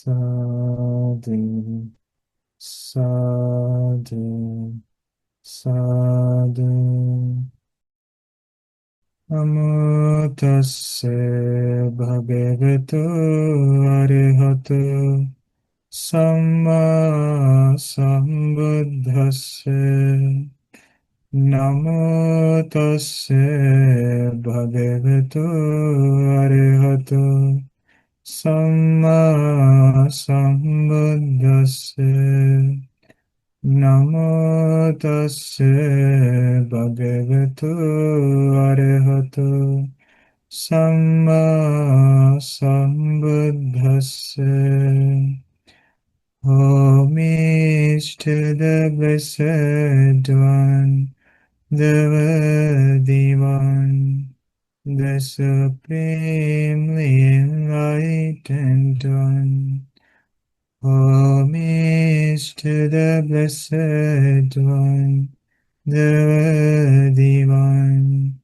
Sadhu, sadhu, sadhu. Namo tassa bhagavato arahato samma sambuddhassa. Namo tassa bhagavato arahato samma sambuddhassa. Namo tassa bhagavato arahato samma sambuddhassa. Homage to the Blessed One, the Worthy One, the Supremely Enlightened One. Homage to the Blessed One, the Worthy One,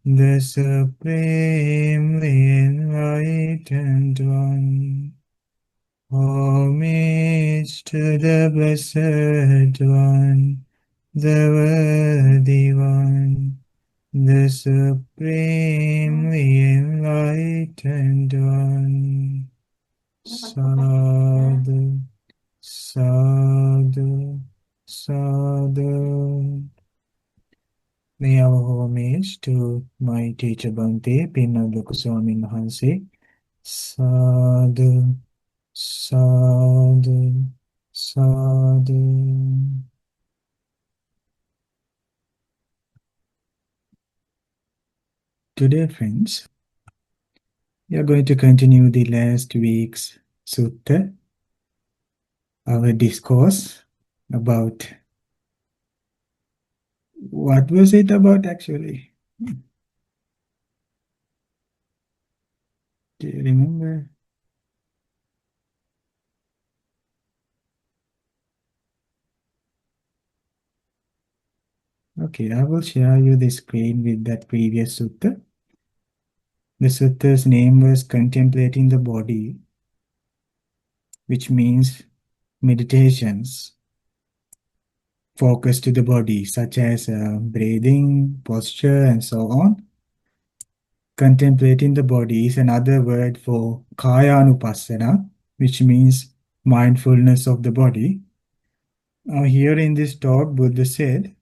the Supremely Enlightened One. Homage to the Blessed One, the Worthy One, the Supremely Enlightened One. Sadhu, sadhu, sadhu. May our homage to my teacher Bhante, Pinnaga Kuswamin Mahansi. Sadhu, sadhu, sadhu. Today, friends, we are going to continue the last week's sutta, our discourse about what was it about actually? Do you remember? Okay, I will share you the screen with that previous sutta. The sutta's name was Contemplating the Body, which means meditations focused to the body, such as breathing, posture, and so on. Contemplating the body is another word for Kayanupassana, which means mindfulness of the body. Now, here in this talk, Buddha said,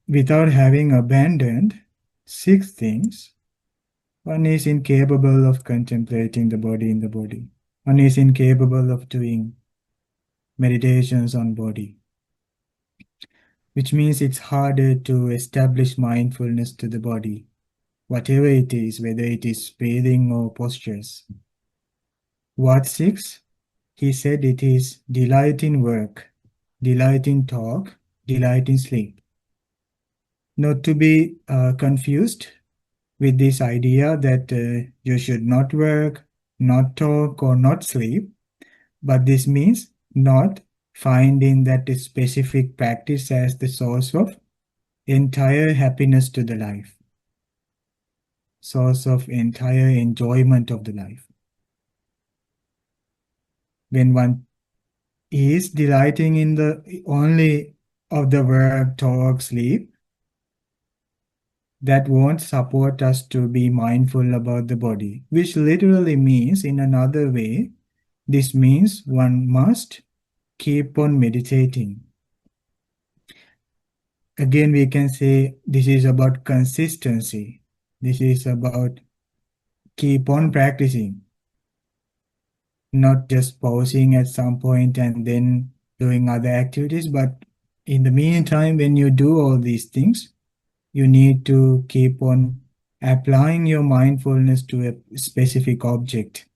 without having abandoned 6 things, one is incapable of contemplating the body in the body. One is incapable of doing meditations on body, which means it's harder to establish mindfulness to the body, whatever it is, whether it is breathing or postures. What 6? He said it is delight in work, delight in talk, delight in sleep. Not to be confused with this idea that you should not work, not talk, or not sleep, but this means not finding that specific practice as the source of entire happiness to the life, source of entire enjoyment of the life. When one is delighting in the only of the work, talk, sleep, that won't support us to be mindful about the body, which literally means, in another way, this means one must keep on meditating. Again, we can say this is about consistency. This is about keep on practicing, not just pausing at some point and then doing other activities, but in the meantime, when you do all these things, you need to keep on applying your mindfulness to a specific object.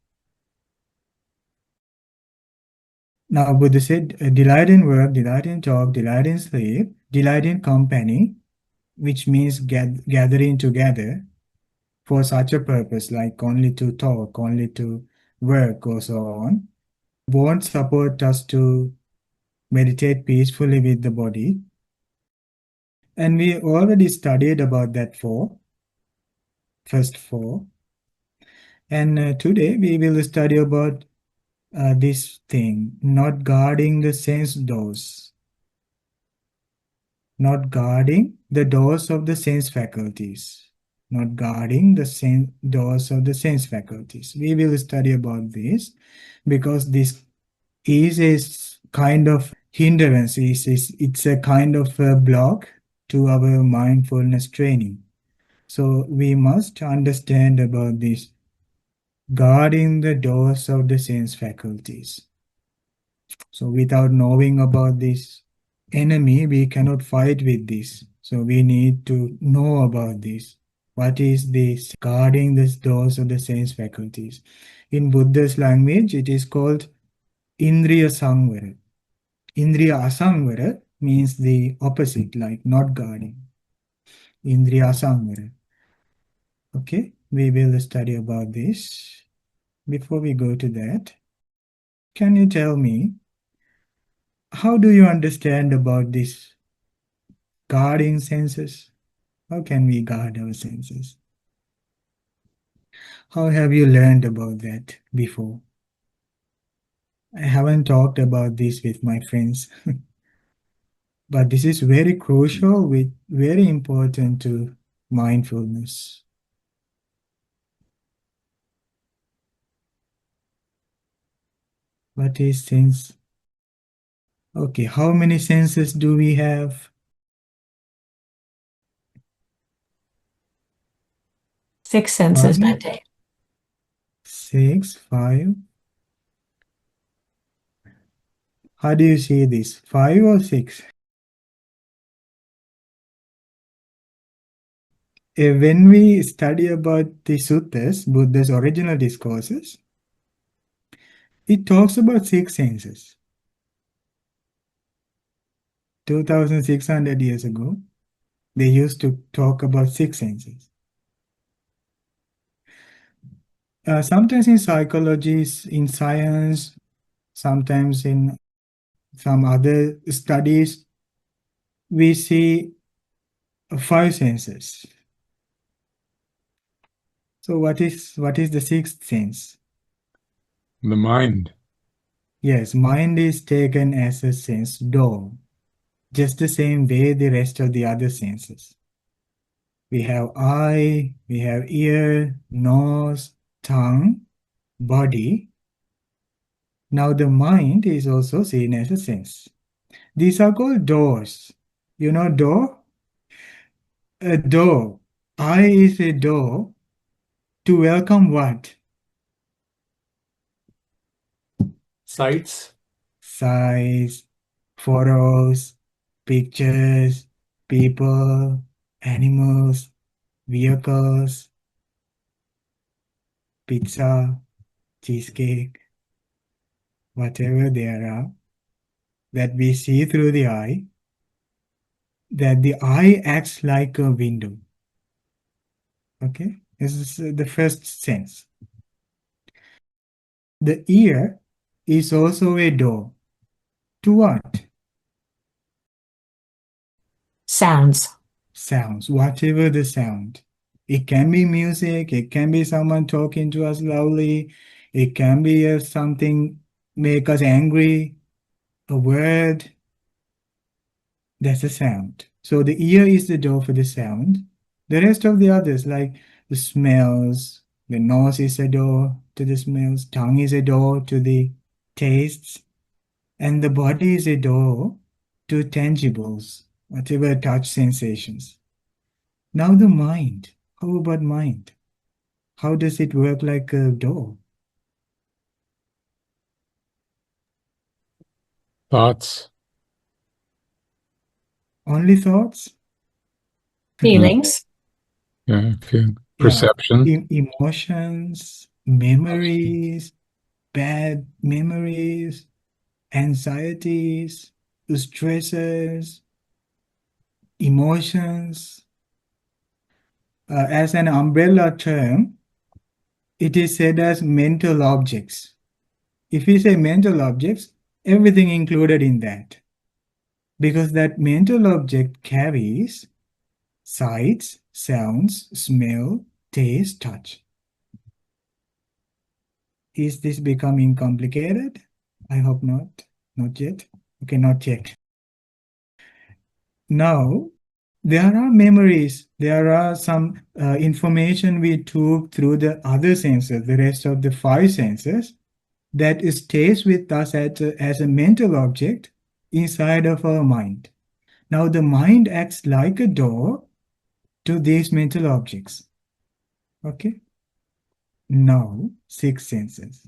Now, Buddha said, delight in work, delight in talk, delight in sleep, delight in company, which means gathering together for such a purpose, like only to talk, only to work, or so on, won't support us to meditate peacefully with the body. And we already studied about that first four. And today we will study about this thing, not guarding the sense doors, not guarding the doors of the sense faculties, not guarding the doors of the sense faculties. We will study about this because this is a kind of hindrance, it's a kind of a block to our mindfulness training. So we must understand about this guarding the doors of the sense faculties. So without knowing about this enemy, we cannot fight with this. So we need to know about this. What is this guarding the doors of the sense faculties? In Buddha's language, it is called Indriya Sangvara. Indriya Asangvara means the opposite, like not guarding. Indriya Asangvara. Okay, we will study about this. Before we go to that, can you tell me, how do you understand about this guarding senses? How can we guard our senses? How have you learned about that before? I haven't talked about this with my friends, but this is very crucial, very important to mindfulness. What is sense? Okay, how many senses do we have? 6 senses, Bhante. 6, 5. How do you see this? 5 or 6? When we study about the suttas, Buddha's original discourses, it talks about 6 senses. 2600 years ago, they used to talk about 6 senses. Sometimes in psychology, in science, sometimes in some other studies, we see 5 senses. So what is the 6th sense? The mind. Yes, mind is taken as a sense door, just the same way the rest of the other senses. We have eye, we have ear, nose, tongue, body. Now the mind is also seen as a sense. These are called doors. You know door? A door. Eye is a door to welcome what? Sights. Sights, photos, pictures, people, animals, vehicles, pizza, cheesecake, whatever there are that we see through the eye, that the eye acts like a window. Okay, this is the first sense. The ear is also a door. To what? Sounds. Sounds, whatever the sound. It can be music, it can be someone talking to us loudly, it can be something make us angry, a word. That's a sound. So the ear is the door for the sound. The rest of the others, like the smells, the nose is a door to the smells, tongue is a door to the tastes, and the body is a door to tangibles, whatever touch sensations. Now the mind. How about mind? How does it work like a door? Thoughts. Only thoughts? Feelings. Yeah, Yeah. perception. Emotions, memories, bad memories, anxieties, stresses, emotions. As an umbrella term, it is said as mental objects. If we say mental objects, everything included in that. Because that mental object carries sights, sounds, smell, taste, touch. Is this becoming complicated? I hope not. Not yet. Okay, not yet. Now, there are memories. There are some information we took through the other senses, the rest of the five senses, that stays with us as a mental object inside of our mind. Now, the mind acts like a door to these mental objects. Okay? Now, six senses.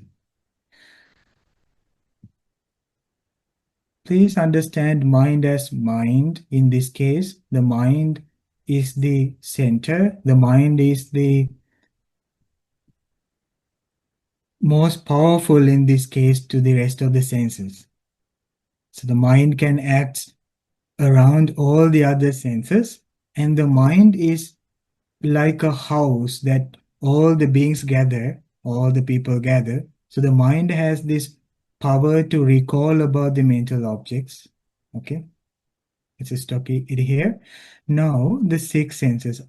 Please understand mind as mind. In this case, the mind is the center. The mind is the most powerful in this case to the rest of the senses. So the mind can act around all the other senses, and the mind is like a house that all the beings gather, all the people gather. So the mind has this power to recall about the mental objects. Okay, let's stop it here. Now the six senses: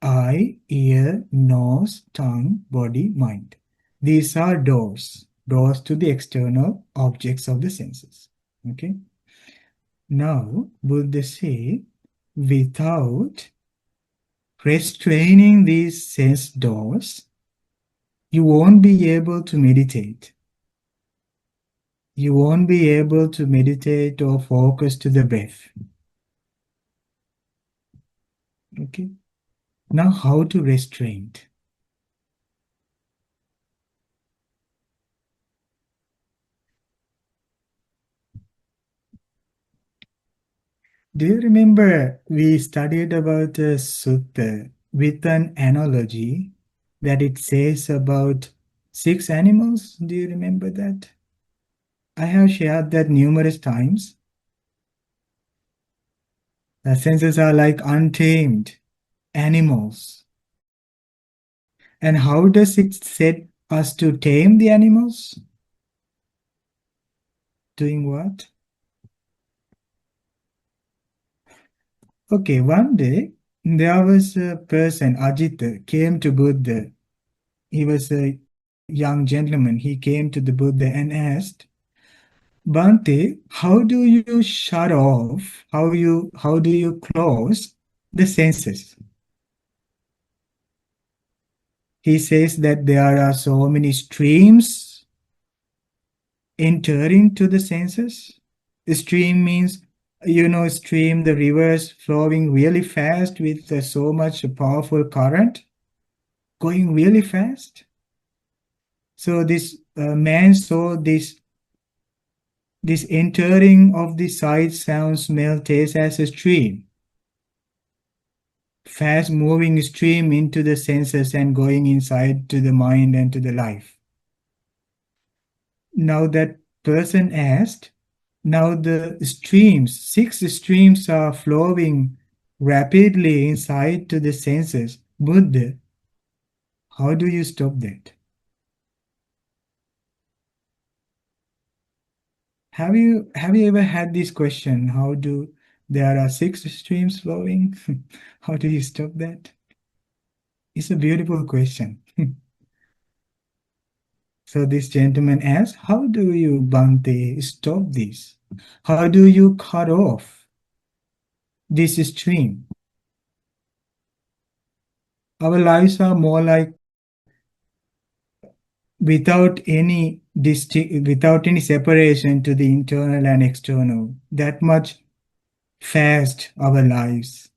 eye, ear, nose, tongue, body, mind. These are doors to the external objects of the senses. Okay. Now Buddha say, without restraining these sense doors, you won't be able to meditate. You won't be able to meditate or focus to the breath. Okay. Now how to restrain it? Do you remember we studied about a sutta with an analogy that it says about six animals? Do you remember that? I have shared that numerous times. The senses are like untamed animals. And how does it set us to tame the animals? Doing what? Okay, one day there was a person, Ajita, came to Buddha. He was a young gentleman. He came to the Buddha and asked, Bhante, how do you shut off, how do you close the senses? He says that there are so many streams entering to the senses. A stream means, stream, the rivers flowing really fast with so much powerful current, going really fast. So this man saw this entering of the sight, sound, smell, taste as a stream. Fast moving stream into the senses and going inside to the mind and to the life. Now that person asked, now the streams, six streams are flowing rapidly inside to the senses. Buddha, how do you stop that? Have you ever had this question? There are six streams flowing? How do you stop that? It's a beautiful question. So this gentleman asked, how do you, Bhante, stop this? How do you cut off this stream? Our lives are more like without any separation to the internal and external. That much fast our lives.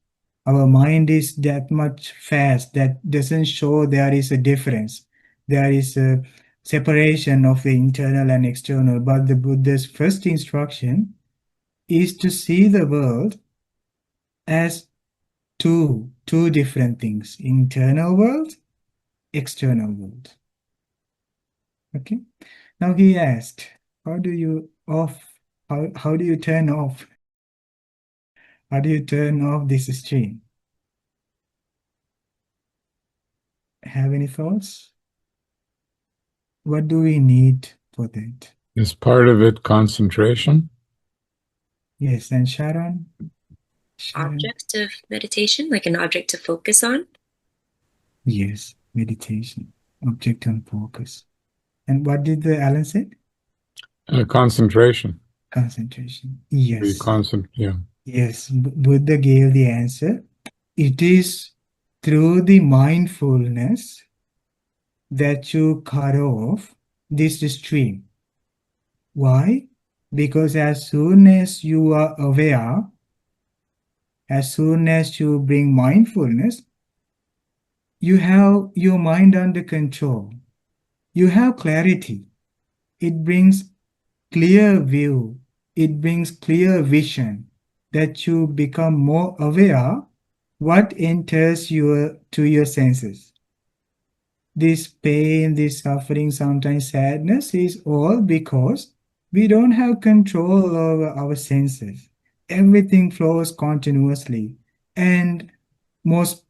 Our mind is that much fast that doesn't show there is a difference. There is a separation of the internal and external. But the Buddha's first instruction is to see the world as two different things: internal world, external world. Okay. Now he asked, how do you how do you turn off? How do you turn off this stream? Have any thoughts? What do we need for that? Is part of it concentration? Yes, and Sharon? Object of meditation, like an object to focus on? Yes, meditation, object and focus. And what did the Alan say? Concentration. Concentration. We Yes. yeah. Yes. Buddha gave the answer. It is through the mindfulness that you cut off this stream. Why? Because as soon as you are aware, as soon as you bring mindfulness, you have your mind under control. You have clarity. It brings clear view. It brings clear vision that you become more aware what enters to your senses. This pain, this suffering, sometimes sadness is all because we don't have control over our senses. Everything flows continuously. And most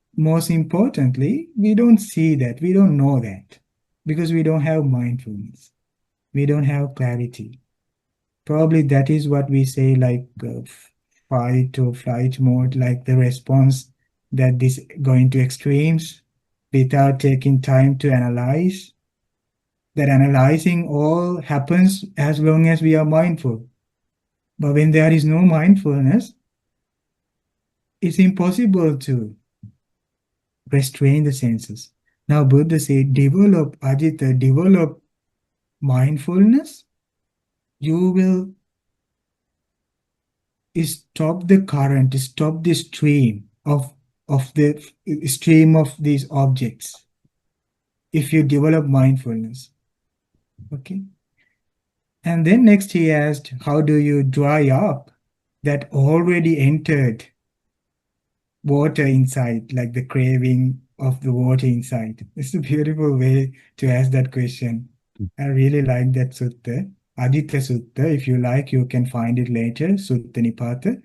importantly, we don't see that, we don't know that because we don't have mindfulness. We don't have clarity. Probably that is what we say like fight or flight mode, like the response that is going to extremes without taking time to analyze. That analyzing all happens as long as we are mindful. But when there is no mindfulness, it's impossible to restrain the senses. Now Buddha said, develop Ajita, develop mindfulness. You will stop the current, stop the stream of these objects. If you develop mindfulness, okay. And then next he asked, how do you dry up that already entered water inside, like the craving of the water inside? It's a beautiful way to ask that question. I really like that sutta. Adita Sutta, if you like, you can find it later. Sutta Nipata,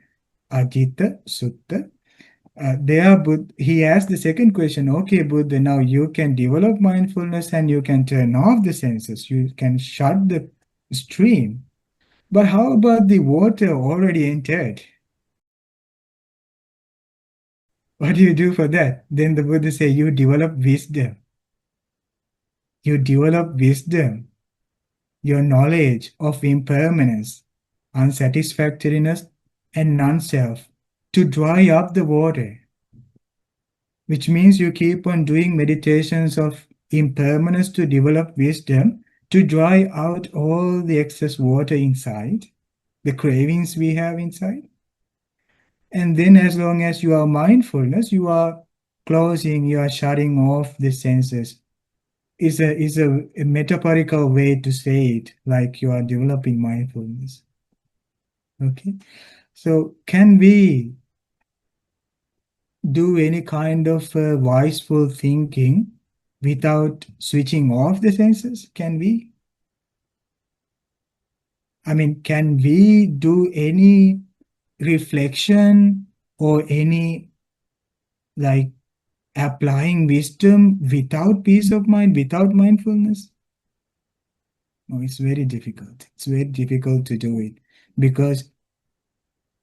Ajita Sutta. He asked the second question, okay, Buddha, now you can develop mindfulness and you can turn off the senses. You can shut the stream. But how about the water already entered? What do you do for that? Then the Buddha say, you develop wisdom. You develop wisdom, your knowledge of impermanence, unsatisfactoriness, and non-self to dry up the water. Which means you keep on doing meditations of impermanence to develop wisdom, to dry out all the excess water inside, the cravings we have inside. And then as long as you are mindfulness, you are closing, you are shutting off the senses. Is a metaphorical way to say it, like you are developing mindfulness. Okay, so can we do any kind of wiseful thinking without switching off the senses? Can we? I mean, can we do any reflection or any like applying wisdom without peace of mind, without mindfulness? No, it's very difficult. It's very difficult to do it because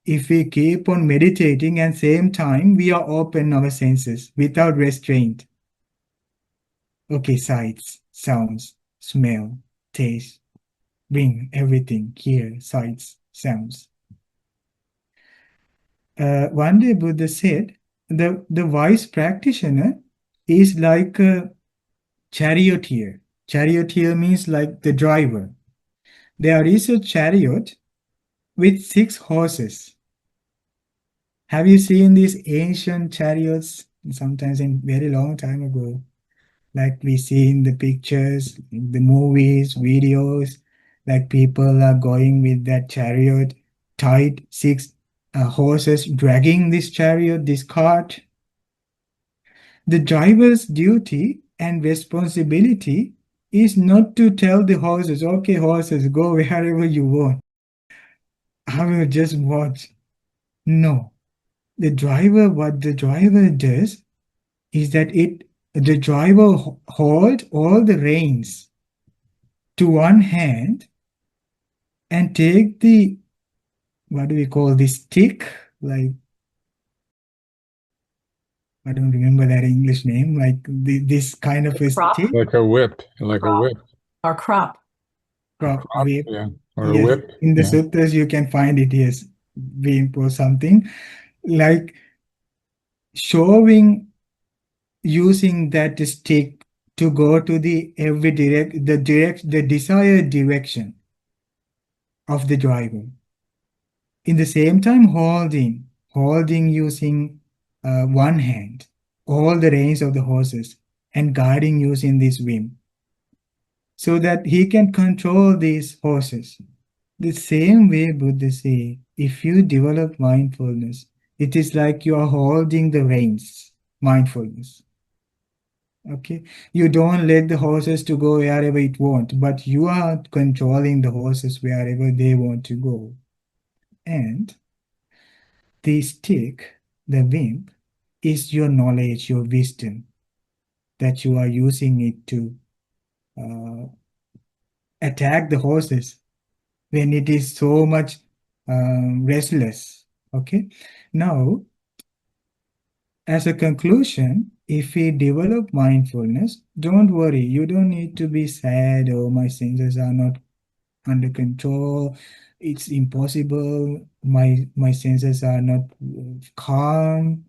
if we keep on meditating and same time we are open our senses without restraint. Okay, sights, sounds, smell, taste, bring everything, hear, sights, sounds. One day Buddha said, the wise practitioner is like a charioteer. Charioteer means like the driver. There is a chariot with 6 horses. Have you seen these ancient chariots? Sometimes in very long time ago, like we see in the pictures, in the movies, videos, like people are going with that chariot, tied 6 horses, dragging this chariot, this cart. The driver's duty and responsibility is not to tell the horses, okay, horses, go wherever you want. I will just watch. No. What the driver does is that the driver hold all the reins to one hand and take the, what do we call this stick? Like, I don't remember that English name, like this kind of a Prop. stick. Like a whip. Like a whip. Or crop. Crop, whip. Yeah. Or a Yes, whip. in the Yeah. suttas you can find it, yes, whip or something like showing using that stick to go to the the desired direction of the driver. In the same time, holding using one hand all the reins of the horses and guiding using this whip, so that he can control these horses. The same way Buddha say, if you develop mindfulness, it is like you are holding the reins, mindfulness. Okay, you don't let the horses to go wherever it want, but you are controlling the horses wherever they want to go. And the stick, the whip, is your knowledge, your wisdom, that you are using it to uh, attack the horses when it is so much restless. Okay, now as a conclusion, if we develop mindfulness, don't worry, you don't need to be sad, oh, my senses are not under control, it's impossible, my senses are not calm.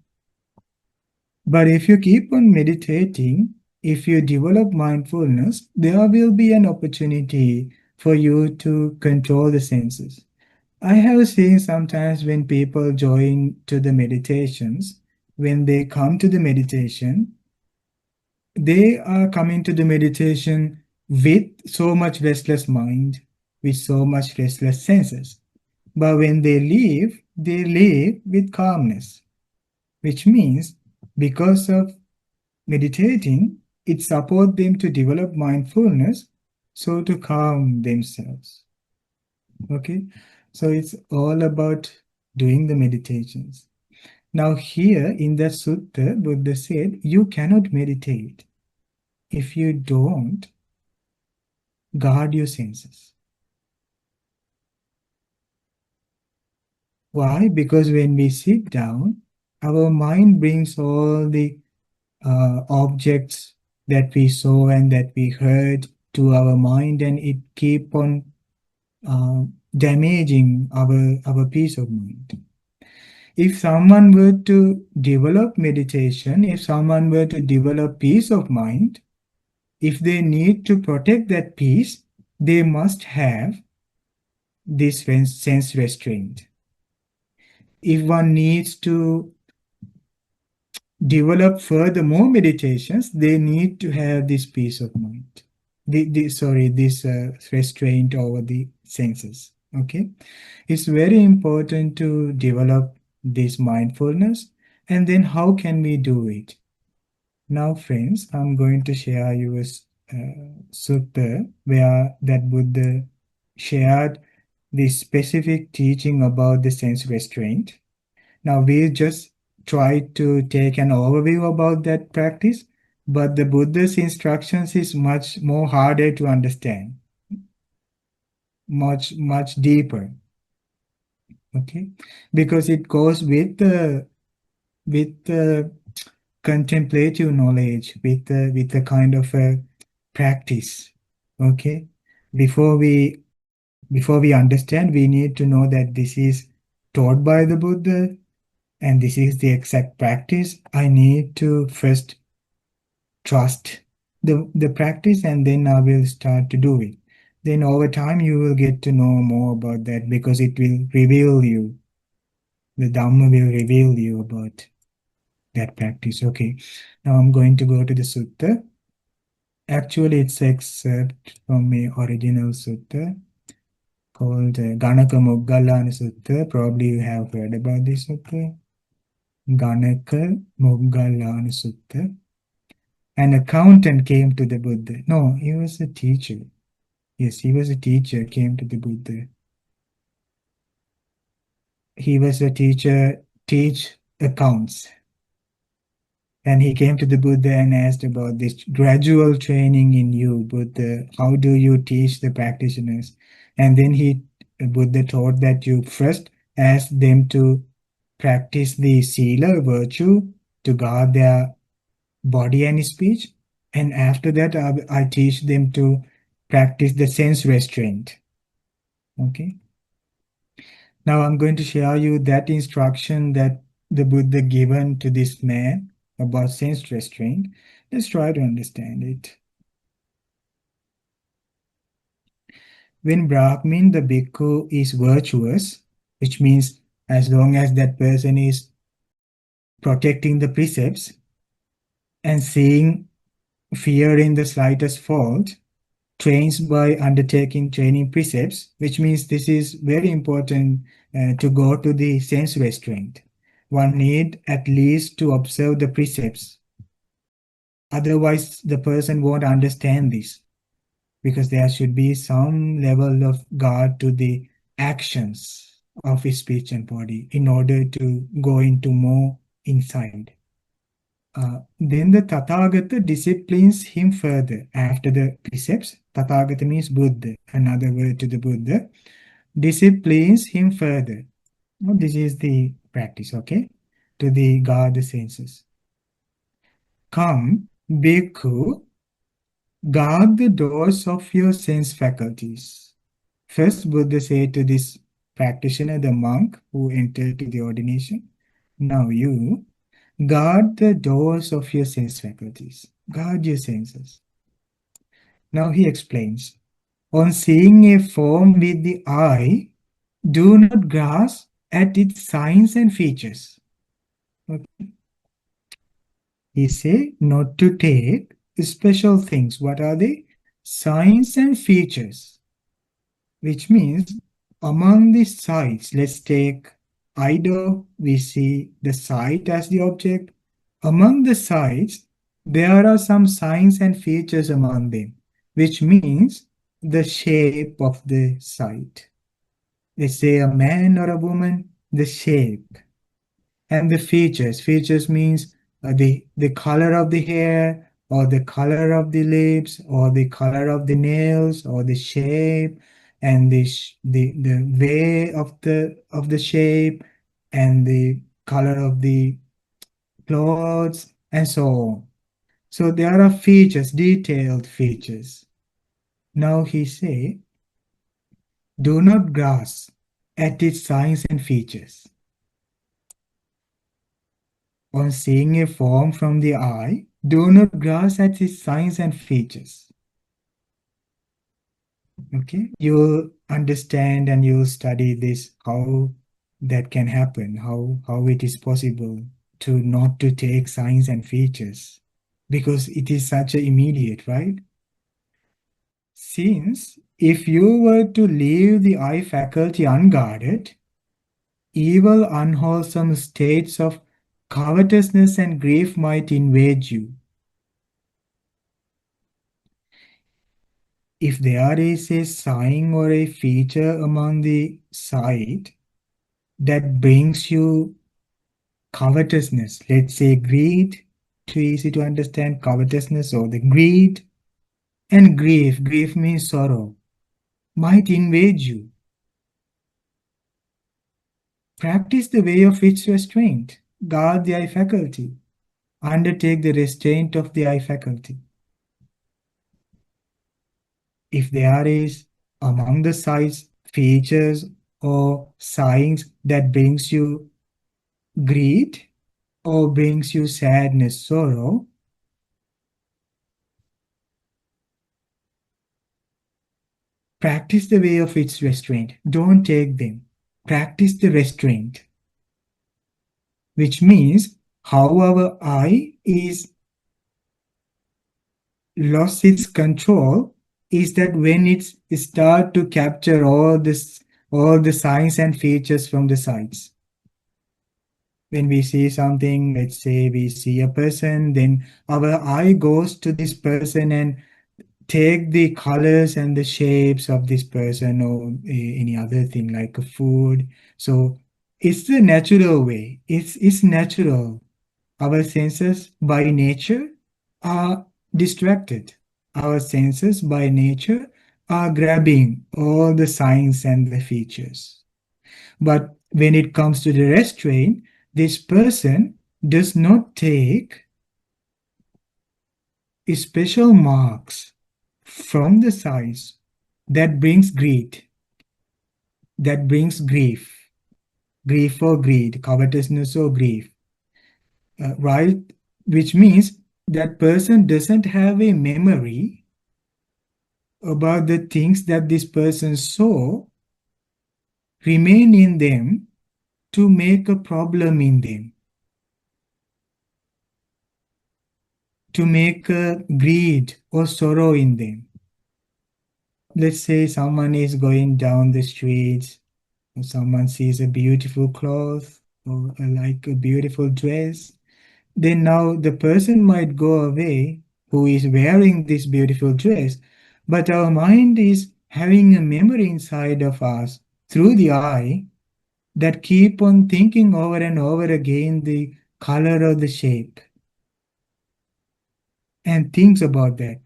But if you keep on meditating, if you develop mindfulness, there will be an opportunity for you to control the senses. I have seen sometimes when people join to the meditations, when they come to the meditation, they are coming to the meditation with so much restless mind, with so much restless senses. But when they leave with calmness, which means because of meditating, it supports them to develop mindfulness, so to calm themselves. Okay, so it's all about doing the meditations. Now, here in the sutta, Buddha said, you cannot meditate if you don't guard your senses. Why? Because when we sit down, our mind brings all the objects that we saw and that we heard to our mind, and it keep on damaging our peace of mind. If someone were to develop meditation, if someone were to develop peace of mind, if they need to protect that peace, they must have this sense restraint. If one needs to develop further more meditations, they need to have this peace of mind. This restraint over the senses. Okay, it's very important to develop this mindfulness. And then how can we do it? Now, friends, I'm going to share you a sutta where that Buddha shared the specific teaching about the sense restraint. Now, we just try to take an overview about that practice, but the Buddha's instructions is much more harder to understand, much deeper. Okay, because it goes with the contemplative knowledge, with the kind of a practice. Okay, before we understand, we need to know that this is taught by the Buddha and this is the exact practice. I need to first trust the practice, and then I will start to do it. Then over time you will get to know more about that, because it will reveal you. The Dhamma will reveal you about that practice. Okay, now I'm going to go to the sutta. Actually, it's excerpt from the original sutta called Ganaka Moggallana Sutta. Probably you have heard about this sutta. Ganaka Moggallana Sutta. An accountant came to the Buddha. No, he was a teacher. Yes, he was a teacher, came to the Buddha. He was a teacher, teach accounts. And he came to the Buddha and asked about this gradual training in you, Buddha. How do you teach the practitioners? And then Buddha taught that you first ask them to practice the sila, virtue, to guard their body and speech. And after that, I teach them to practice the sense restraint. Okay. Now I'm going to share you that instruction that the Buddha given to this man about sense restraint. Let's try to understand it. When Brahmin, the bhikkhu, is virtuous, which means as long as that person is protecting the precepts and seeing fear in the slightest fault, trains by undertaking training precepts, which means this is very important to go to the sense restraint. One need at least to observe the precepts. Otherwise, the person won't understand this, because there should be some level of guard to the actions of his speech and body in order to go into more inside. Then the Tathagata disciplines him further. After the precepts, Tathagata means Buddha, another word to the Buddha, disciplines him further. Now, this is the practice, okay? To the guard the senses. Come, bhikkhu, guard the doors of your sense faculties. First, Buddha said to this practitioner, the monk who entered to the ordination, now you guard the doors of your sense faculties. Guard your senses. Now he explains, on seeing a form with the eye, do not grasp at its signs and features. Okay. He say not to take special things. What are they? Signs and features. Which means among the sights, let's take idol, we see the sight as the object. Among the sights, there are some signs and features among them, which means the shape of the sight. Let's say a man or a woman, the shape. And the features. Features means the color of the hair, or the color of the lips, or the color of the nails, or the shape, and the way of the shape, and the color of the clothes, and so on. So there are features, detailed features. Now he say, do not grasp at its signs and features. On seeing a form from the eye, do not grasp at its signs and features. Okay, you'll understand and you'll study this, how that can happen, how it is possible to not to take signs and features, because it is such an immediate, right? Since if you were to leave the eye faculty unguarded, evil, unwholesome states of covetousness and grief might invade you. If there is a sign or a feature among the sight that brings you covetousness, let's say greed, too easy to understand, covetousness or the greed, and grief, grief means sorrow, might invade you. Practice the way of its restraint. Guard the eye faculty. Undertake the restraint of the eye faculty. If there is among the sights, features, or signs that brings you greed or brings you sadness, sorrow, practice the way of its restraint. Don't take them. Practice the restraint, which means how our eye is lost its control is that when it start to capture all the signs and features from the sights. When we see something, let's say we see a person, then our eye goes to this person and take the colors and the shapes of this person or any other thing like a food. So it's the natural way. It's natural. Our senses by nature are distracted. Our senses by nature are grabbing all the signs and the features. But when it comes to the restraint, this person does not take special marks from the sides that brings greed, that brings grief, grief or greed, covetousness or grief, right? Which means that person doesn't have a memory about the things that this person saw remain in them to make a problem in them, to make a greed or sorrow in them. Let's say someone is going down the streets, or someone sees a beautiful cloth or like a beautiful dress. Then now the person might go away who is wearing this beautiful dress, but our mind is having a memory inside of us through the eye that keep on thinking over and over again the color or the shape and thinks about that.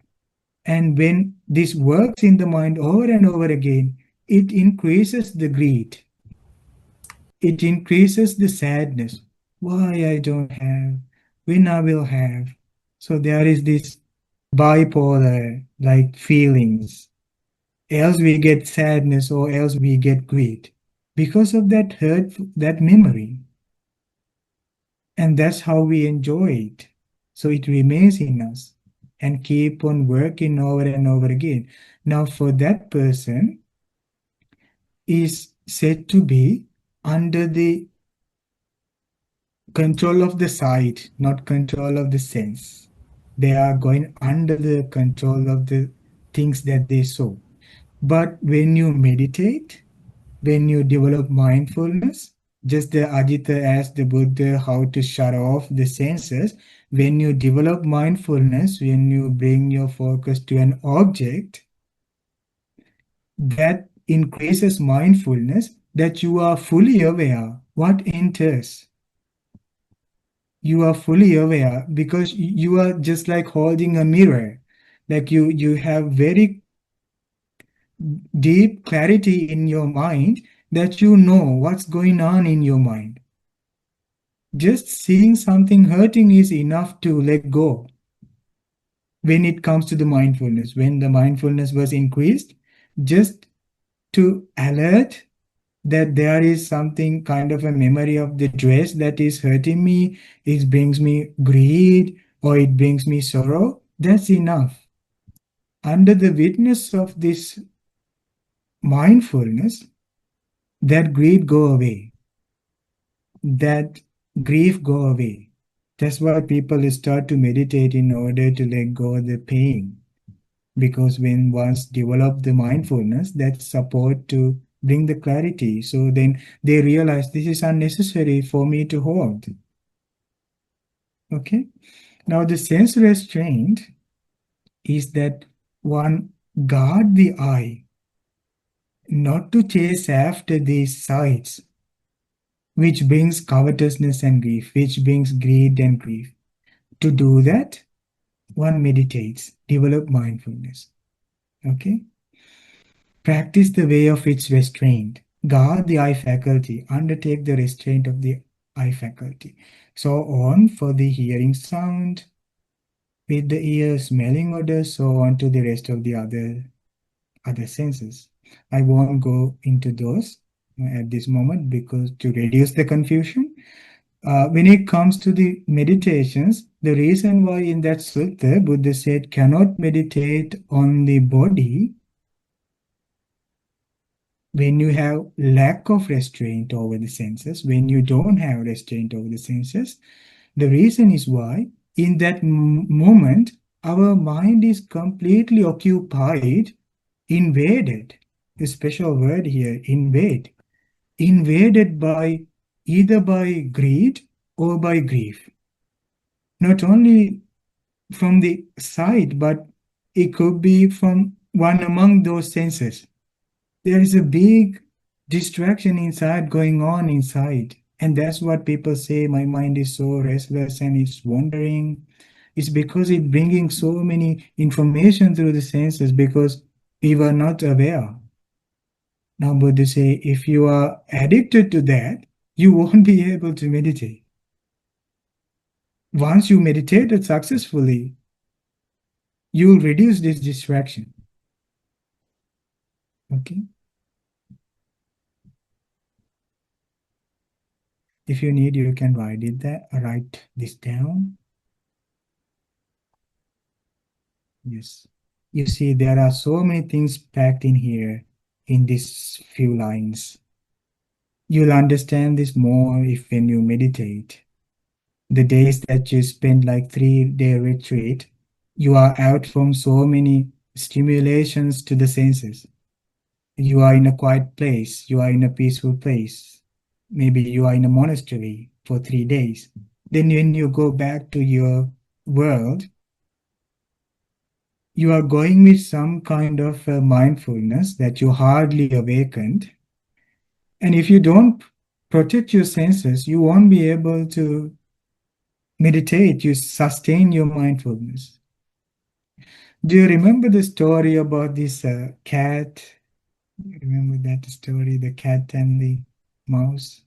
And when this works in the mind over and over again, it increases the greed. It increases the sadness. Why I don't have, when I will have. So there is this bipolar like feelings. Else we get sadness or else we get greed because of that hurt, that memory. And that's how we enjoy it. So it remains in us and keep on working over and over again. Now for that person is said to be under the control of the sight, not control of the sense. They are going under the control of the things that they saw. But when you meditate, when you develop mindfulness, just the Ajita asked the Buddha how to shut off the senses. When you develop mindfulness, when you bring your focus to an object, that increases mindfulness, that you are fully aware what enters. You are fully aware because you are just like holding a mirror. Like you have very deep clarity in your mind that you know what's going on in your mind. Just seeing something hurting is enough to let go. When it comes to the mindfulness, when the mindfulness was increased, just to alert that there is something kind of a memory of the dress that is hurting me, it brings me greed or it brings me sorrow, that's enough. Under the witness of this mindfulness, that greed go away, that grief go away. That's why people start to meditate in order to let go of the pain. Because when once develop the mindfulness, that support to bring the clarity. So then they realize this is unnecessary for me to hold. Okay. Now the sense restraint is that one guard the eye not to chase after these sights, which brings covetousness and grief, which brings greed and grief. To do that, one meditates, develop mindfulness. Okay? Practice the way of its restraint. Guard the eye faculty, undertake the restraint of the eye faculty. So on for the hearing sound, with the ear, smelling odor, so on to the rest of the other senses. I won't go into those at this moment because to reduce the confusion. When it comes to the meditations, the reason why in that sutta Buddha said cannot meditate on the body when you have lack of restraint over the senses, when you don't have restraint over the senses, the reason is why in that moment our mind is completely occupied, invaded, a special word here, invaded by either by greed or by grief. Not only from the sight, but it could be from one among those senses. There is a big distraction inside going on inside. And that's what people say, my mind is so restless and it's wandering. It's because it's bringing so many information through the senses because we were not aware. Now Buddha say, if you are addicted to that, you won't be able to meditate. Once you meditated successfully, you'll reduce this distraction. Okay. If you need, you can write this down. Yes. You see, there are so many things packed in here in these few lines. You'll understand this more if when you meditate. The days that you spend like 3-day retreat, you are out from so many stimulations to the senses. You are in a quiet place, you are in a peaceful place. Maybe you are in a monastery for 3 days. Then when you go back to your world, you are going with some kind of mindfulness that you hardly awakened. And if you don't protect your senses, you won't be able to meditate, you sustain your mindfulness. Do you remember the story about this cat? Remember that story, the cat and the mouse?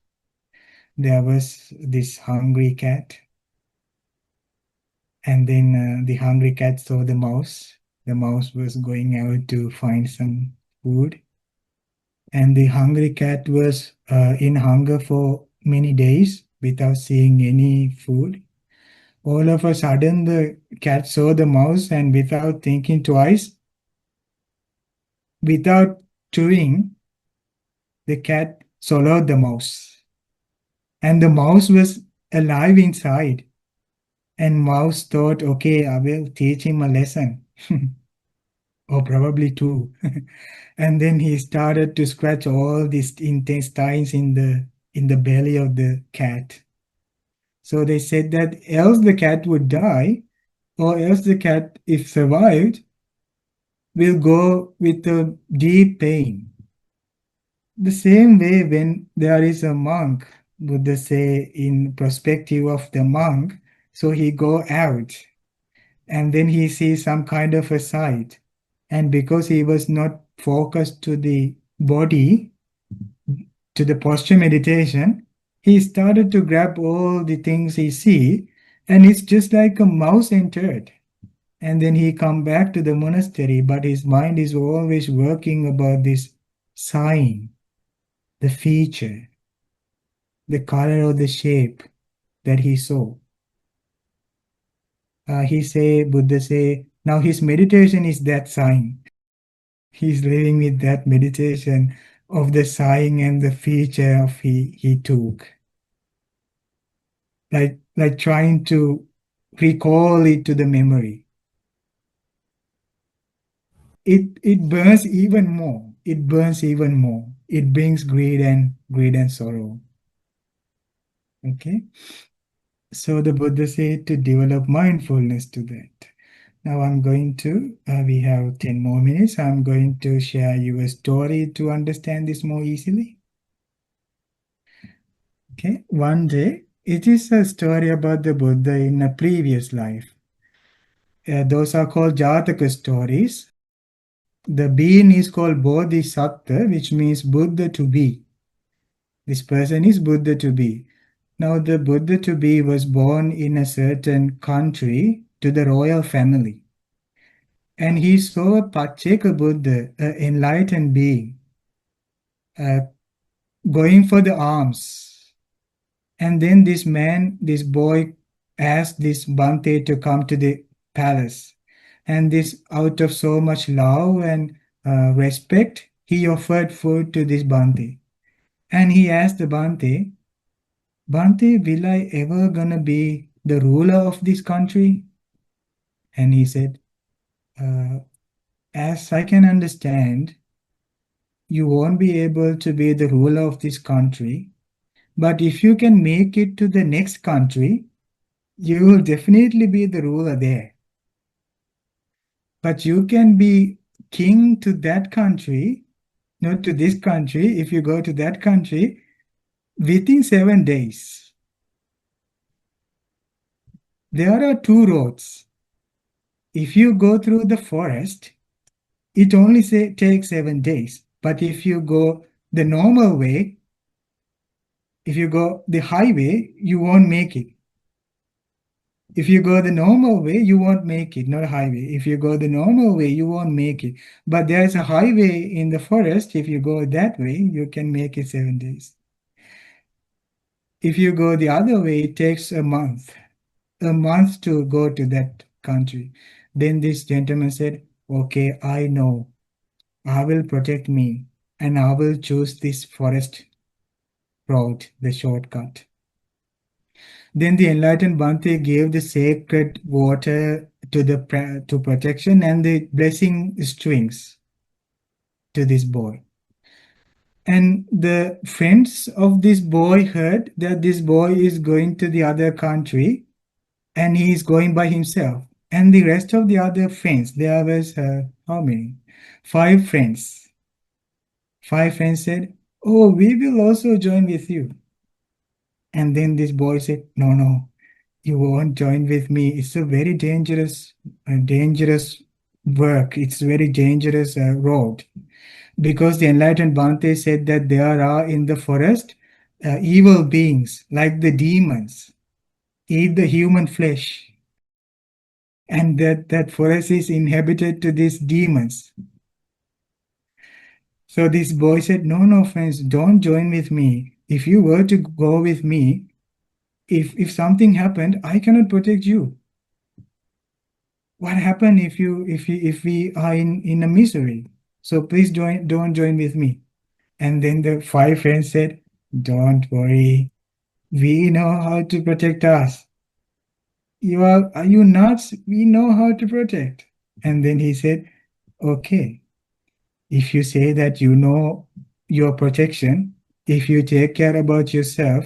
There was this hungry cat, and then the hungry cat saw the mouse. The mouse was going out to find some food, and the hungry cat was in hunger for many days without seeing any food. All of a sudden, the cat saw the mouse, and without thinking twice, without chewing, the cat swallowed the mouse. And the mouse was alive inside. And mouse thought, okay, I will teach him a lesson. Or probably two. And then he started to scratch all these intestines in the belly of the cat. So they said that else the cat would die, or else the cat, if survived, will go with a deep pain. The same way when there is a monk, Buddha say in perspective of the monk, so he go out and then he sees some kind of a sight. And because he was not focused to the body, to the posture meditation, he started to grab all the things he see, and it's just like a mouse entered. And then he come back to the monastery, but his mind is always working about this sign, the feature, the color or the shape that he saw. Buddha say, now his meditation is that sign. He's living with that meditation of the sign and the feature of he took. Like trying to recall it to the memory. It burns even more. It burns even more. It brings greed and sorrow. Okay? So the Buddha said to develop mindfulness to that. Now I'm going to, we have 10 more minutes. I'm going to share you a story to understand this more easily. Okay, one day, it is a story about the Buddha in a previous life. Those are called Jataka stories. The being is called Bodhisattva, which means Buddha to be. This person is Buddha to be. Now the Buddha to be was born in a certain country to the royal family. And he saw a Pacceka Buddha, an enlightened being, going for the alms. And then this boy asked this Bhante to come to the palace. And this, out of so much love and respect, he offered food to this Bhante. And he asked the Bhante, Bhante, will I ever gonna be the ruler of this country? And he said, as I can understand, you won't be able to be the ruler of this country. But if you can make it to the next country, you will definitely be the ruler there. But you can be king to that country, not to this country, if you go to that country, within 7 days. There are two roads. If you go through the forest, it only takes 7 days. But if you go the normal way, if you go the highway, you won't make it. If you go the normal way, you won't make it, not a highway. If you go the normal way, you won't make it. But there's a highway in the forest. If you go that way, you can make it 7 days. If you go the other way, it takes a month to go to that country. Then this gentleman said, okay, I know. I will protect me and I will choose this forest road, the shortcut. Then the enlightened Bhante gave the sacred water to protection and the blessing strings to this boy. And the friends of this boy heard that this boy is going to the other country and he is going by himself. And the rest of the other friends, there was how many? 5 friends. 5 friends said, oh, we will also join with you. And then this boy said, no, you won't join with me. It's a very dangerous work. It's a very dangerous road. Because the enlightened Bhante said that there are in the forest evil beings like the demons eat the human flesh. And that forest is inhabited to these demons. So this boy said, no, friends, don't join with me. If you were to go with me, if something happened, I cannot protect you. What happened if we are in a misery? So please don't join with me. And then the 5 friends said, don't worry. We know how to protect us. Are you nuts? We know how to protect. And then he said, okay, if you say that you know your protection, if you take care about yourself,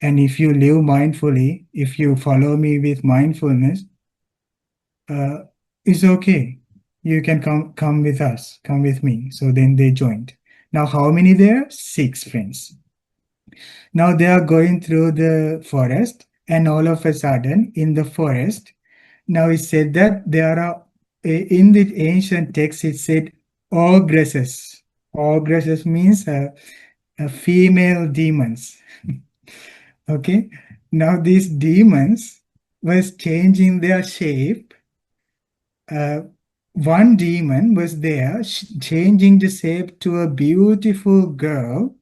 and if you live mindfully, if you follow me with mindfulness, it's okay. You can come with us, come with me. So then they joined. Now, how many there? 6 friends. Now they are going through the forest, and all of a sudden, in the forest, now it said that there are, in the ancient text, it said ogresses. Ogresses means female demons. Okay. Now these demons was changing their shape. One demon was there changing the shape to a beautiful girl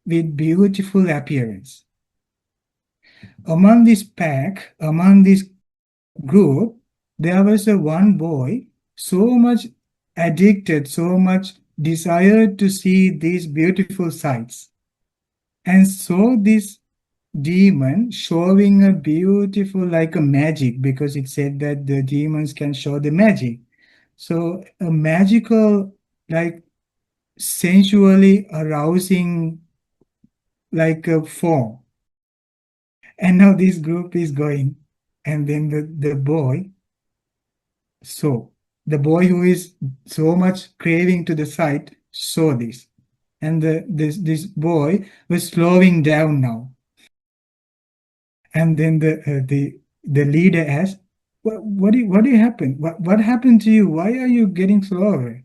with beautiful appearance. Among this pack, among this group, there was a one boy so much addicted, so much desired to see these beautiful sights. And so this demon showing a beautiful, like a magic, because it said that the demons can show the magic. So a magical, like sensually arousing, like a form. And now this group is going. And then the boy, so the boy who is so much craving to the sight saw this. And this boy was slowing down now. And then the leader asked, what happened? What happened to you? Why are you getting slower?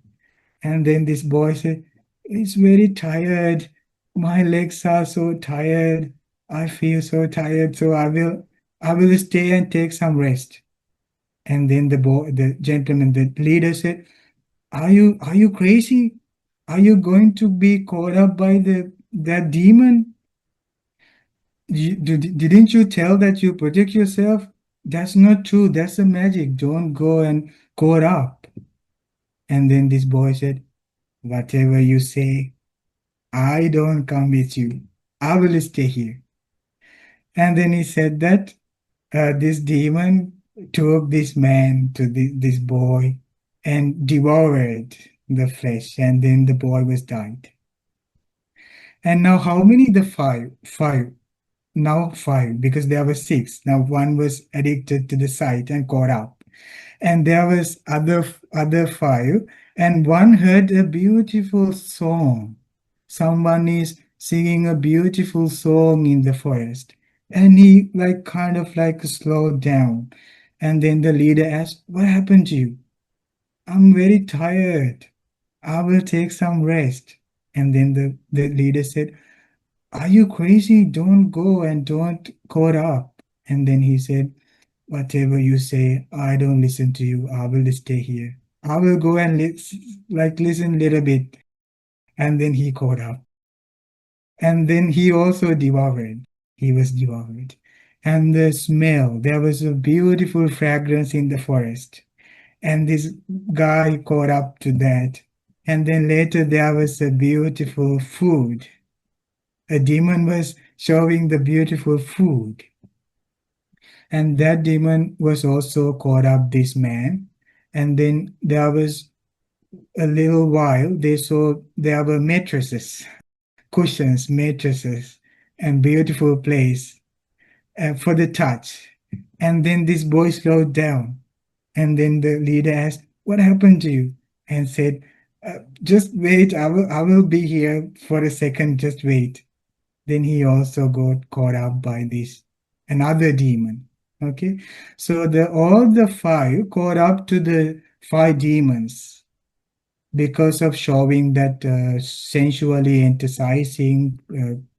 And then this boy said, it's very tired. My legs are so tired. I feel so tired. So I will stay and take some rest. And then the gentleman, the leader said, are you crazy? Are you going to be caught up by that demon? Didn't you tell that you protect yourself? That's not true. That's a magic. Don't go and caught up. And then this boy said, whatever you say, I don't come with you. I will stay here. And then he said that this demon took this man to this boy and devoured the flesh. And then the boy was died. And now how many? The 5. 5. Now 5, because there were 6. Now one was addicted to the sight and caught up. And there was other 5, and one heard a beautiful song. Someone is singing a beautiful song in the forest. And he kind of slowed down. And then the leader asked, what happened to you? I'm very tired. I will take some rest. And then the leader said, are you crazy? Don't go and don't caught up. And then he said, Whatever you say, I don't listen to you. I will stay here. I will go and listen a little bit. And then he caught up. And then he also devoured. He was devoured. And the smell, there was a beautiful fragrance in the forest. And this guy caught up to that. And then later there was a beautiful food. A demon was showing the beautiful food. And that demon was also caught up this man. And then there was a little while, they saw there were mattresses, cushions, mattresses, and beautiful place for the touch. And then this boy slowed down. And then the leader asked, "What happened to you?" And said, "Just wait, I will be here for a second, just wait." Then he also got caught up by this another demon. Okay, so all the five caught up to the five demons because of showing that sensually enticing,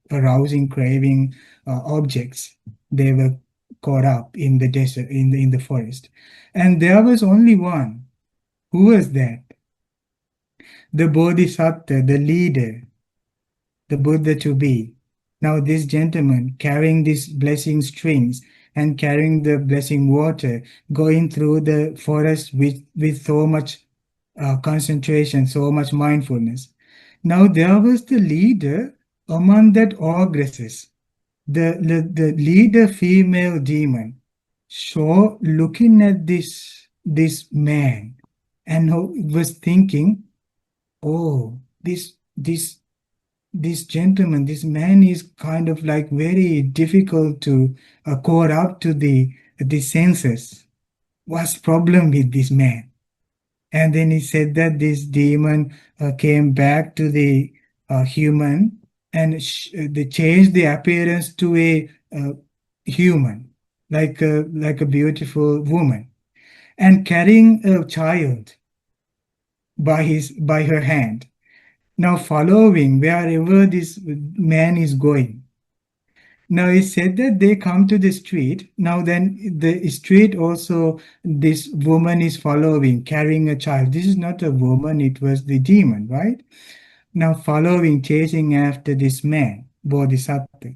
arousing, craving objects. They were caught up in the desert, in the forest, and there was only one. Who was that? The Bodhisattva, the leader, the Buddha to be. Now this gentleman carrying these blessing strings and carrying the blessing water, going through the forest with so much concentration, so much mindfulness. Now there was the leader among that ogresses, the leader female demon, so looking at this man and was thinking, oh, this gentleman, this man is kind of like very difficult to caught up to the senses. What's problem with this man? And then he said that this demon came back to the human and they changed the appearance to a human, like a beautiful woman, and carrying a child by her hand. Now following wherever this man is going. Now he said that they come to the street. Now then the street also, this woman is following, carrying a child. This is not a woman, it was the demon, right? Now following, chasing after this man, Bodhisattva.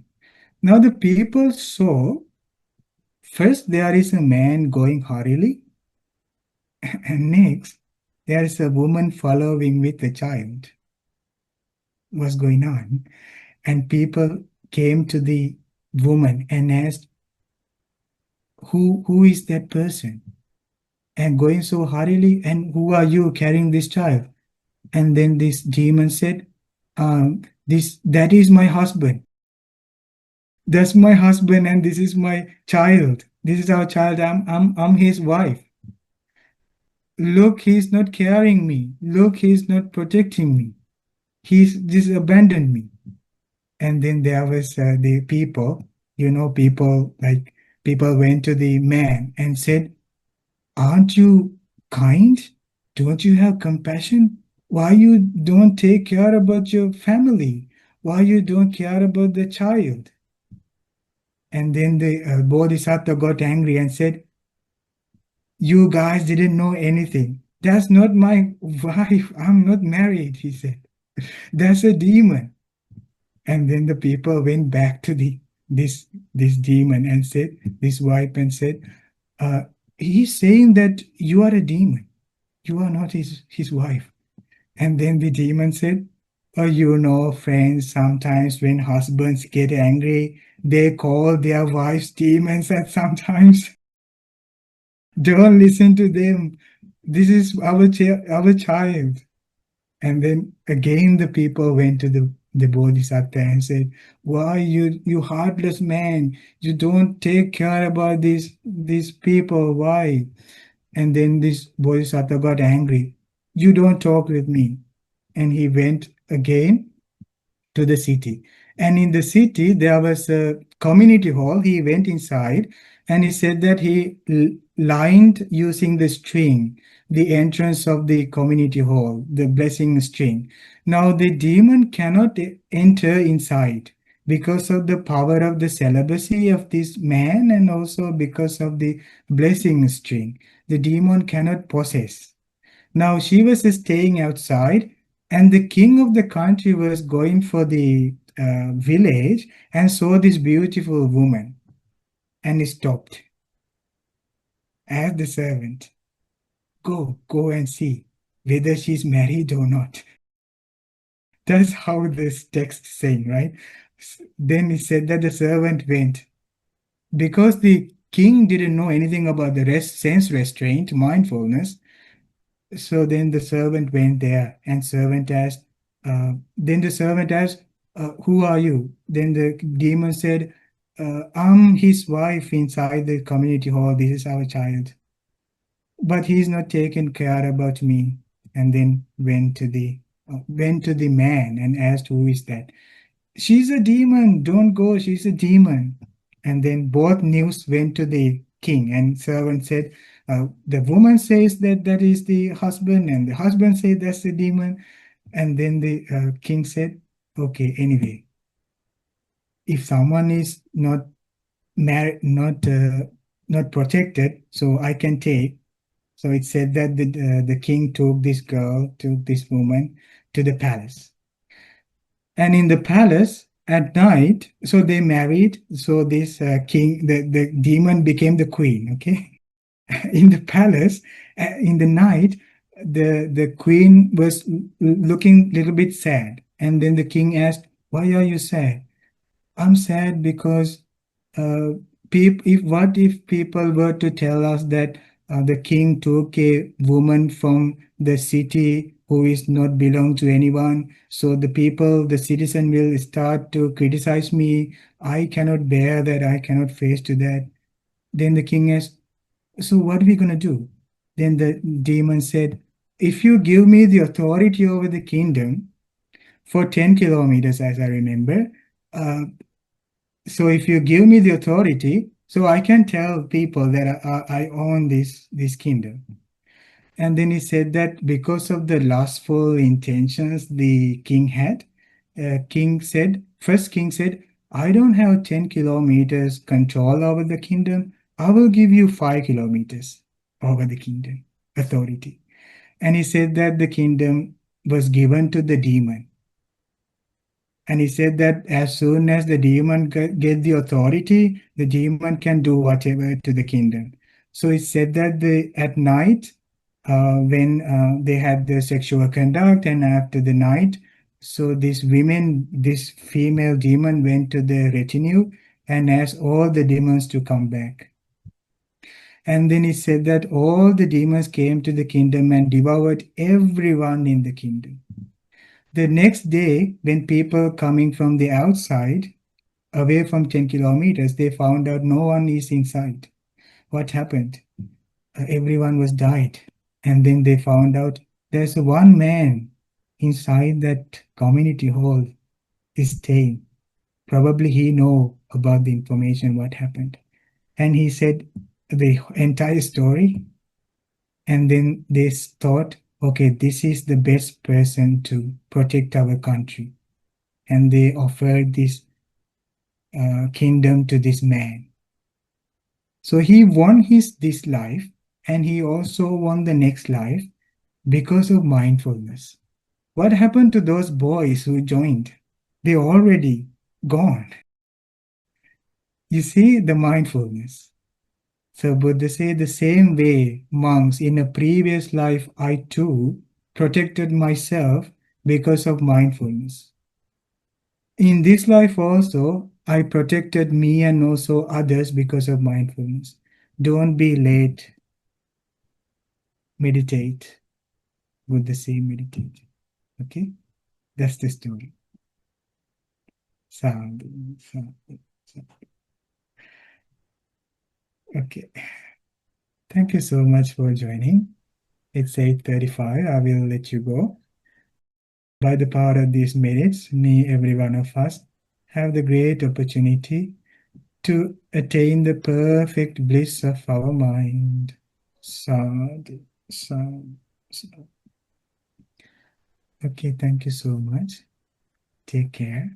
Now the people saw, first there is a man going hurriedly, and next there is a woman following with a child. What's going on? And people came to the woman and asked, who is that person? And going so hurriedly, and who are you carrying this child? And then this demon said, that is my husband. That's my husband, and this is my child. This is our child. I'm his wife. Look, he's not carrying me. Look, he's not protecting me. He's just abandoned me. And then there was the people, people went to the man and said, aren't you kind? Don't you have compassion? Why you don't take care about your family? Why you don't care about the child? And then the Bodhisattva got angry and said, you guys didn't know anything. That's not my wife. I'm not married, he said. That's a demon. And then the people went back to this demon and said, this wife, and said, he's saying that you are a demon. You are not his wife. And then the demon said, oh, friends, sometimes when husbands get angry, they call their wives demons, and sometimes don't listen to them. This is our child. And then again the people went to the Bodhisattva and said, why you heartless man, you don't take care about these people, why? And then this Bodhisattva got angry. You don't talk with me. And he went again to the city. And in the city, there was a community hall. He went inside and he said that he lined using the string the entrance of the community hall, the blessing string. Now the demon cannot enter inside because of the power of the celibacy of this man and also because of the blessing string. The demon cannot possess. Now she was staying outside, and the king of the country was going for the village and saw this beautiful woman, and he stopped. Asked the servant, go and see whether she's married or not. That's how this text is saying, right? Then he said that the servant went. Because the king didn't know anything about the sense restraint, mindfulness, so then the servant went there and then the servant asked, who are you? Then the demon said, I'm his wife inside the community hall. This is our child. But he's not taken care about me. And then went to the man and asked, who is that? She's a demon. Don't go. She's a demon. And then both news went to the king, and servant said, the woman says that is the husband, and the husband said that's the demon. And then the king said, okay, anyway, if someone is not married, not protected, so I can take. So it said that the king took this woman to the palace. And in the palace at night, so they married. So this king, the demon became the queen. Okay, in the palace, in the night, the queen was looking a little bit sad, and then the king asked, "Why are you sad?" I'm sad because uh, if people were to tell us that the king took a woman from the city who is not belong to anyone, so the citizen will start to criticize me. I cannot bear that. I cannot face to that. Then the king asked, so what are we gonna do? Then the demon said, if you give me the authority over the kingdom for 10 kilometers, as I remember, uh, so if you give me the authority, so I can tell people that I own this kingdom. And then he said that because of the lustful intentions the king had, king said, I don't have 10 kilometers control over the kingdom. I will give you 5 kilometers over the kingdom authority. And he said that the kingdom was given to the demon. And he said that as soon as the demon get the authority, the demon can do whatever to the kingdom. So it said that at night, when they had the sexual conduct, and after the night, so this female demon went to the retinue and asked all the demons to come back. And then he said that all the demons came to the kingdom and devoured everyone in the kingdom. The next day, when people coming from the outside, away from 10 kilometers, they found out no one is inside. What happened? Everyone was died. And then they found out there's one man inside that community hall is staying. Probably he know about the information what happened. And he said the entire story. And then they thought, okay, this is the best person to protect our country. And they offered this kingdom to this man. So he won this life, and he also won the next life because of mindfulness. What happened to those boys who joined? They already gone. You see the mindfulness. So Buddha said the same way, monks, in a previous life I too protected myself because of mindfulness. In this life also, I protected me and also others because of mindfulness. Don't be late. Meditate. Buddha say meditate. Okay? That's the story. Sound. Okay. Thank you so much for joining. It's 8:35. I will let you go. By the power of these merits, may every one of us have the great opportunity to attain the perfect bliss of our mind. Sadhu, sadhu, sadhu. Okay, thank you so much. Take care.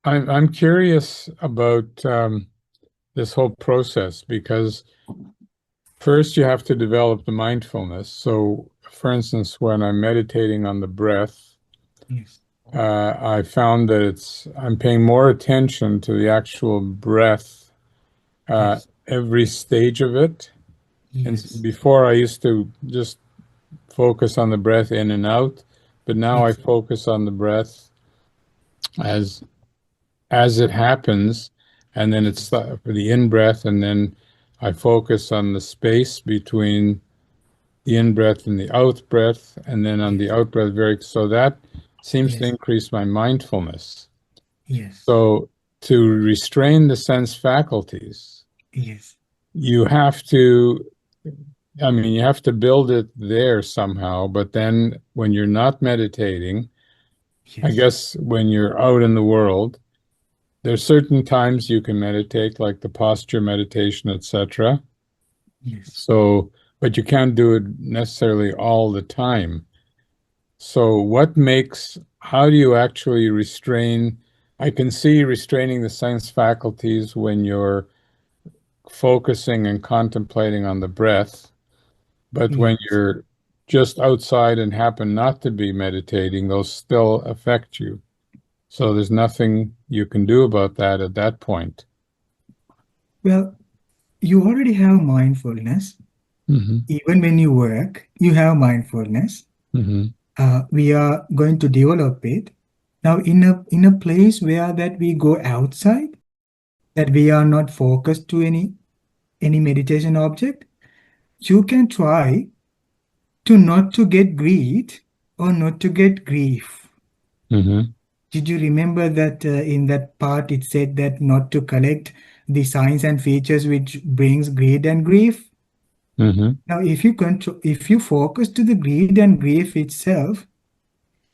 I'm curious about this whole process because first you have to develop the mindfulness. So, for instance, when I'm meditating on the breath, Yes. I found that I'm paying more attention to the actual breath, Yes. every stage of it. And Yes. before I used to just focus on the breath in and out, but now I Yes. focus on the breath as it happens, and then it's for the in-breath, and then I focus on the space between the in-breath and the out-breath, and then on the out-breath, so that seems to Yes. increase my mindfulness. Yes. So to restrain the sense faculties, Yes. you have to, you have to build it there somehow, but then when you're not meditating, I Yes. guess when you're out in the world, there's certain times you can meditate, like the posture meditation, etc. Yes. So, but you can't do it necessarily all the time. So, how do you actually restrain? I can see restraining the sense faculties when you're focusing and contemplating on the breath, but when Yes. you're just outside and happen not to be meditating, those still affect you. So there's nothing you can do about that at that point. Well, you already have mindfulness. Mm-hmm. Even when you work, you have mindfulness. Mm-hmm. We are going to develop it. Now, in a place where that we go outside, that we are not focused to any meditation object, you can try to not to get greed or not to get grief. Mm-hmm. Did you remember that in that part it said that not to collect the signs and features which brings greed and grief? Mm-hmm. Now, if you focus to the greed and grief itself,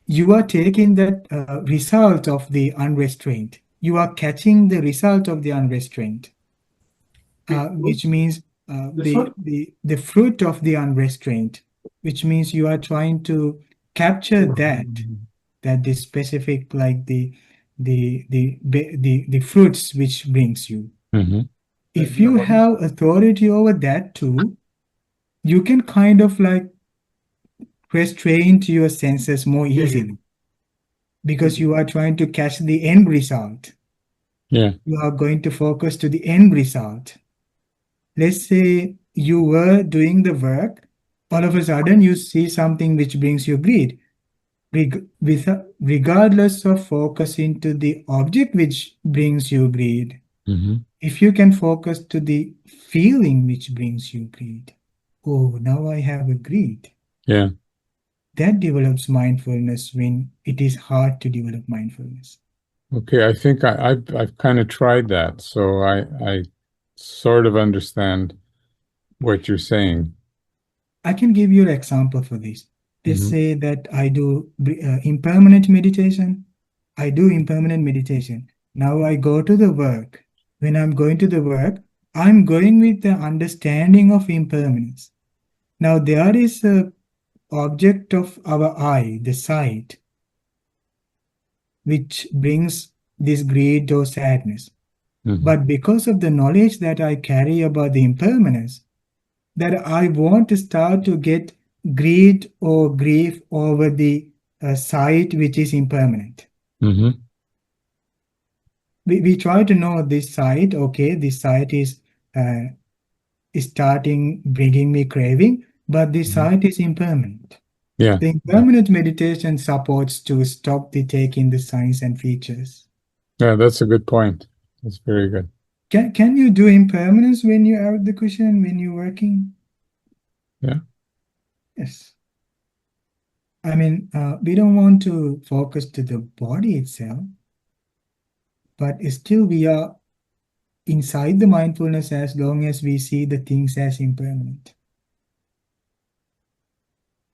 you are taking that result of the unrestrained. You are catching the result of the unrestrained, which means the fruit of the unrestrained, which means you are trying to capture that the specific like the fruits which brings you. Mm-hmm. If you have authority over that too, you can kind of like restrain to your senses more easily because you are trying to catch the end result. Yeah. You are going to focus to the end result. Let's say you were doing the work, all of a sudden you see something which brings you greed. Regardless of focusing to the object which brings you greed, Mm-hmm. if you can focus to the feeling which brings you greed, oh, now I have a greed. Yeah. That develops mindfulness when it is hard to develop mindfulness. Okay. I think I've kind of tried that, so I sort of understand what you're saying. I can give you an example for this. Let's Mm-hmm. say that I do impermanent meditation. I do impermanent meditation. Now I go to the work. When I'm going to the work, I'm going with the understanding of impermanence. Now there is a object of our eye, the sight, which brings this greed or sadness. Mm-hmm. But because of the knowledge that I carry about the impermanence, that I want to start to get greed or grief over the sight which is impermanent. Mm-hmm. We try to know this sight, okay, this sight is starting bringing me craving, but this sight is impermanent. Yeah. The impermanent meditation supports to stop the taking the signs and features. Yeah, that's a good point. That's very good. Can you do impermanence when you're out the cushion, when you're working? Yeah. Yes. I mean, we don't want to focus to the body itself, but still we are inside the mindfulness as long as we see the things as impermanent.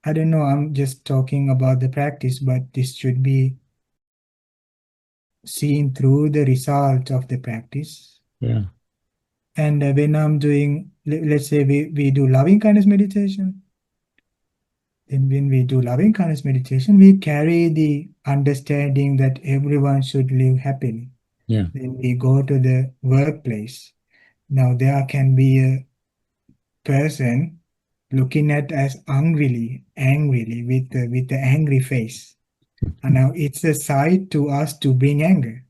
I don't know, I'm just talking about the practice, but this should be seen through the result of the practice. Yeah. And when I'm doing, let's say we do loving kindness meditation, then when we do loving kindness meditation, we carry the understanding that everyone should live happily. Yeah. Then we go to the workplace. Now there can be a person looking at us angrily with the angry face. And now it's a side to us to bring anger.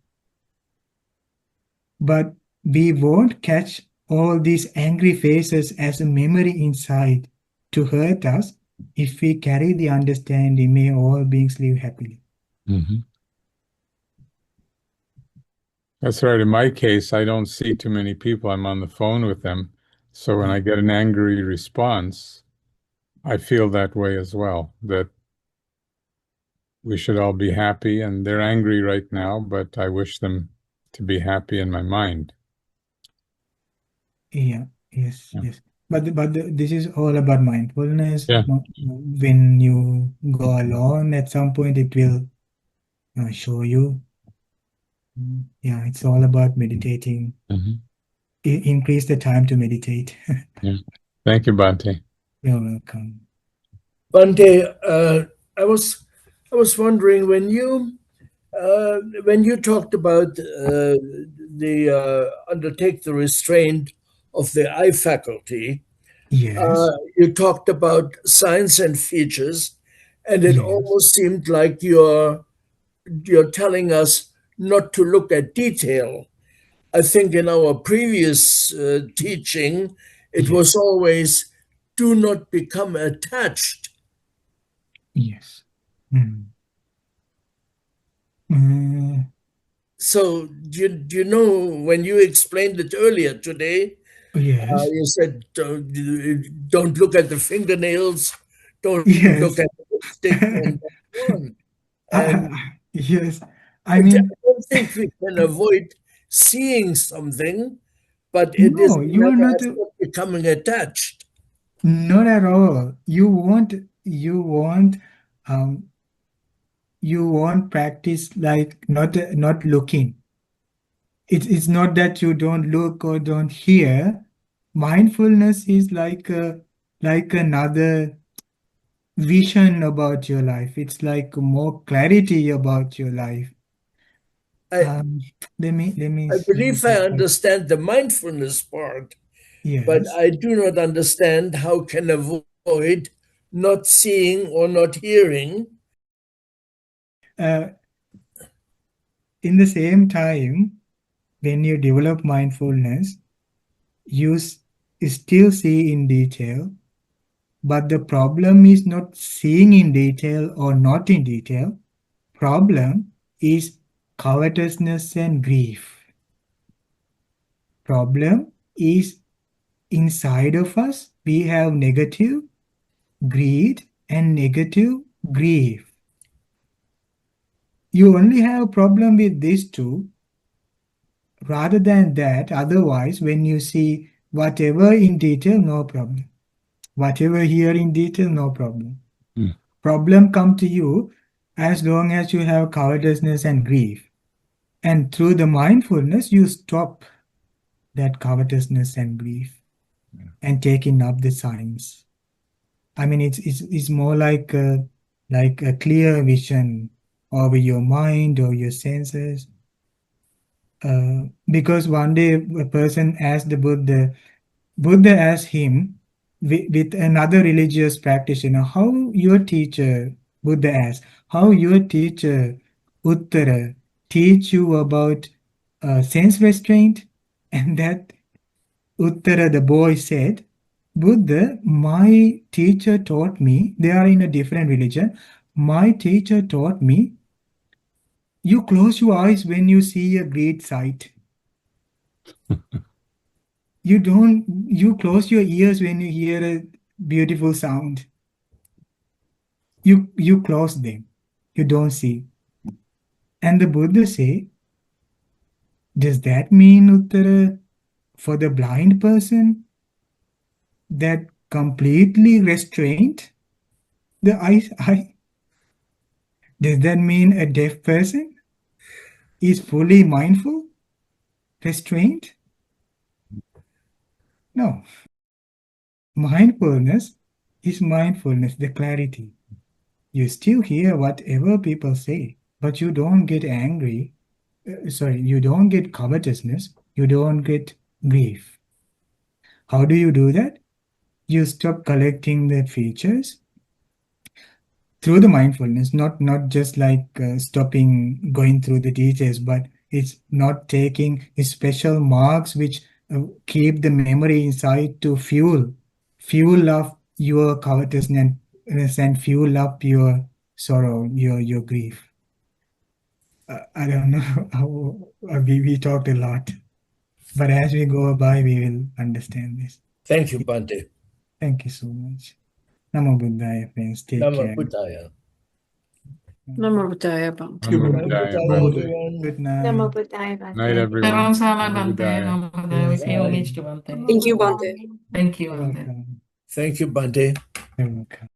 But we won't catch all these angry faces as a memory inside to hurt us if we carry the understanding, may all beings live happily. Mm-hmm. That's right. In my case, I don't see too many people. I'm on the phone with them. So when I get an angry response, I feel that way as well, that we should all be happy, and they're angry right now, but I wish them to be happy in my mind. Yeah, yes, Yeah. yes. But this is all about mindfulness. Yeah. When you go alone, at some point it will show you. Yeah, it's all about meditating. Mm-hmm. Increase the time to meditate. Yeah. Thank you, Bhante. You're welcome. Bhante, I was wondering when you talked about the undertake the restraint of the eye faculty, Yes, you talked about signs and features, and it yes, almost seemed like you're telling us not to look at detail. I think in our previous teaching, it yes, was always do not become attached. yes. Mm. Mm, So, do you know when you explained it earlier today, yes, you said don't look at the fingernails, don't look yes. at the lipstick, and so on. And Yes. I I mean, don't think we can avoid seeing something, but it is no, a you are matter not. of not becoming attached. Not at all. Um, you won't practice like not looking. It's not that you don't look or don't hear. Mindfulness is like another vision about your life. It's like more clarity about your life. I, Um, let me I see believe I if I, understand the mindfulness part, but yes. I do not understand how can avoid not seeing or not hearing. Uh, in the same time, when you develop mindfulness, you still see in detail, but the problem is not seeing in detail or not in detail. Problem is covetousness and grief. Problem is inside of us, we have negative greed and negative grief. You only have problem with these two. Rather than that, otherwise, when you see whatever in detail, no problem. Whatever here in detail, no problem. Mm. Problem come to you as long as you have covetousness and grief. And through the mindfulness, you stop that covetousness and grief and taking up the signs. I mean, it's more like a clear vision over your mind or your senses. Because one day a person asked the Buddha asked him with another religious practitioner, how your teacher, Buddha asked, how your teacher Uttara teach you about sense restraint? And that Uttara, the boy said, Buddha, my teacher taught me, they are in a different religion, my teacher taught me, you close your eyes when you see a great sight. You close your ears when you hear a beautiful sound. You close them. You don't see. And the Buddha say, does that mean, Uttara, for the blind person that completely restrained the eye? Does that mean a deaf person is fully mindful, restrained? No. Mindfulness is mindfulness, the clarity. You still hear whatever people say, but you don't get angry. you don't get covetousness, you don't get grief. How do you do that? You stop collecting the features through the mindfulness, not just like stopping going through the details, but it's not taking special marks which keep the memory inside to fuel up your covetousness and fuel up your sorrow, your grief. I don't know how we talked a lot, but as we go by, we will understand this. Thank you, Bhante. Thank you so much. Namo Buddhaya, friends. Take Namo care. Buddhaya. Namo Buddhaya, Bhante. Namo Namo Buddhaya, Buddhaya, Bhante. everyone. Good night. Namo Buddhaya, Bhante. Night, everyone. Salam salam, Namo Bhante. Buddhaya. Namo Buddhaya. Yes, See you bye. next Bhante. Thank you, Bhante. Thank you, You're Bhante. welcome. Thank you, Bhante. You're welcome.